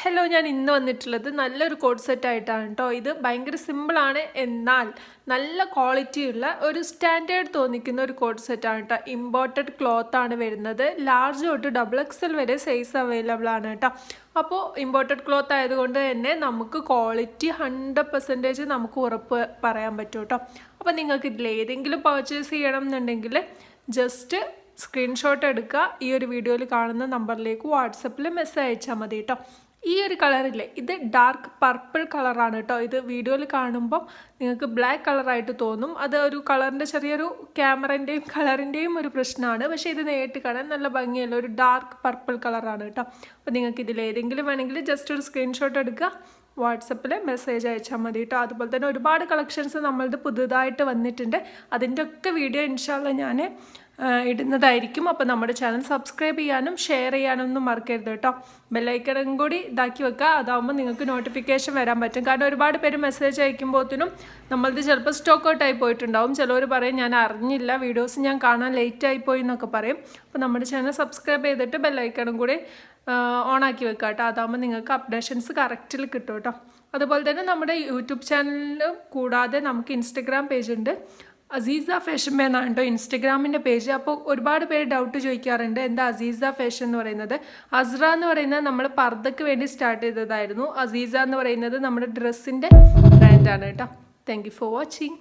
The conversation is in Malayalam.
ഹലോ, ഞാൻ ഇന്ന് വന്നിട്ടുള്ളത് നല്ലൊരു കോഡ് സെറ്റ് ആയിട്ടാണ് കേട്ടോ. ഇത് ഭയങ്കര സിമ്പിളാണ്, എന്നാൽ നല്ല ക്വാളിറ്റിയുള്ള ഒരു സ്റ്റാൻഡേർഡ് തോന്നിക്കുന്ന ഒരു കോഡ് സെറ്റാണ് കേട്ടോ. ഇമ്പോർട്ടഡ് ക്ലോത്ത് ആണ് വരുന്നത്. ലാർജ് തൊട്ട് XXL വരെ സൈസ് അവൈലബിൾ ആണ് കേട്ടോ. അപ്പോൾ ഇമ്പോർട്ടഡ് ക്ലോത്ത് ആയതുകൊണ്ട് തന്നെ നമുക്ക് ക്വാളിറ്റി 100% നമുക്ക് ഉറപ്പ് പറയാൻ പറ്റും കേട്ടോ. അപ്പോൾ നിങ്ങൾക്ക് ഇതിൽ ഏതെങ്കിലും പർച്ചേസ് ചെയ്യണം എന്നുണ്ടെങ്കിൽ ജസ്റ്റ് സ്ക്രീൻഷോട്ട് എടുക്കുക, ഈ ഒരു വീഡിയോയിൽ കാണുന്ന നമ്പറിലേക്ക് വാട്സപ്പിൽ മെസ്സേജ് അയച്ചാൽ മതി കേട്ടോ. ഈ ഒരു കളറില്ലേ, ഇത് ഡാർക്ക് പർപ്പിൾ കളറാണ് കേട്ടോ. ഇത് വീഡിയോയിൽ കാണുമ്പോൾ നിങ്ങൾക്ക് ബ്ലാക്ക് കളറായിട്ട് തോന്നും. അത് ഒരു കളറിൻ്റെ ചെറിയൊരു ക്യാമറൻ്റെയും കളറിൻ്റെയും ഒരു പ്രശ്നമാണ്. പക്ഷേ ഇത് നേരിട്ട് കാണാൻ നല്ല ഭംഗിയുള്ള ഒരു ഡാർക്ക് പർപ്പിൾ കളറാണ് കേട്ടോ. അപ്പോൾ നിങ്ങൾക്ക് ഇതിൽ ഏതെങ്കിലും വേണമെങ്കിൽ ജസ്റ്റ് ഒരു സ്ക്രീൻഷോട്ട് എടുക്കുക, വാട്സപ്പിൽ മെസ്സേജ് അയച്ചാൽ മതി കേട്ടോ. അതുപോലെ തന്നെ ഒരുപാട് കളക്ഷൻസ് നമ്മളത് പുതുതായിട്ട് വന്നിട്ടുണ്ട്. അതിൻ്റെ ഒക്കെ വീഡിയോ ഇൻഷാല്ല ഞാൻ ഇടുന്നതായിരിക്കും. അപ്പോൾ നമ്മുടെ ചാനൽ സബ്സ്ക്രൈബ് ചെയ്യാനും ഷെയർ ചെയ്യാനൊന്നും മറക്കരുത് കേട്ടോ. ബെല്ലൈക്കണും കൂടി ഇതാക്കി വെക്കുക, അതാകുമ്പോൾ നിങ്ങൾക്ക് നോട്ടിഫിക്കേഷൻ വരാൻ പറ്റും. കാരണം ഒരുപാട് പേര് മെസ്സേജ് അയക്കുമ്പോഴത്തേനും നമ്മളത് ചിലപ്പോൾ സ്റ്റോക്ക് ഔട്ട് ആയി പോയിട്ടുണ്ടാവും. ചിലവർ പറയും ഞാൻ അറിഞ്ഞില്ല, വീഡിയോസ് ഞാൻ കാണാൻ ലേറ്റ് ആയിപ്പോയി എന്നൊക്കെ പറയും. അപ്പോൾ നമ്മുടെ ചാനൽ സബ്സ്ക്രൈബ് ചെയ്തിട്ട് ബെല്ലൈക്കണും കൂടി ഓണാക്കി വെക്കുക കേട്ടോ. അതാകുമ്പോൾ നിങ്ങൾക്ക് അപ്ഡേഷൻസ് കറക്റ്റിൽ കിട്ടും കേട്ടോ. അതുപോലെ തന്നെ നമ്മുടെ യൂട്യൂബ് ചാനലിലും കൂടാതെ നമുക്ക് ഇൻസ്റ്റഗ്രാം പേജ് ഉണ്ട്. അസീസ ഫാഷൻ എന്നാണ് കേട്ടോ ഇൻസ്റ്റഗ്രാമിൻ്റെ പേജ്. അപ്പോൾ ഒരുപാട് പേര് ഡൗട്ട് ചോദിക്കാറുണ്ട്, എന്താ അസീസ ഫാഷൻ എന്ന് പറയുന്നത്. അസ്ര എന്ന് പറയുന്നത് നമ്മൾ പർദ്ദയ്ക്ക് വേണ്ടി സ്റ്റാർട്ട് ചെയ്തതായിരുന്നു. അസീസ എന്ന് പറയുന്നത് നമ്മുടെ ഡ്രസ്സിൻ്റെ ബ്രാൻഡാണ് കേട്ടോ. Thank you for watching.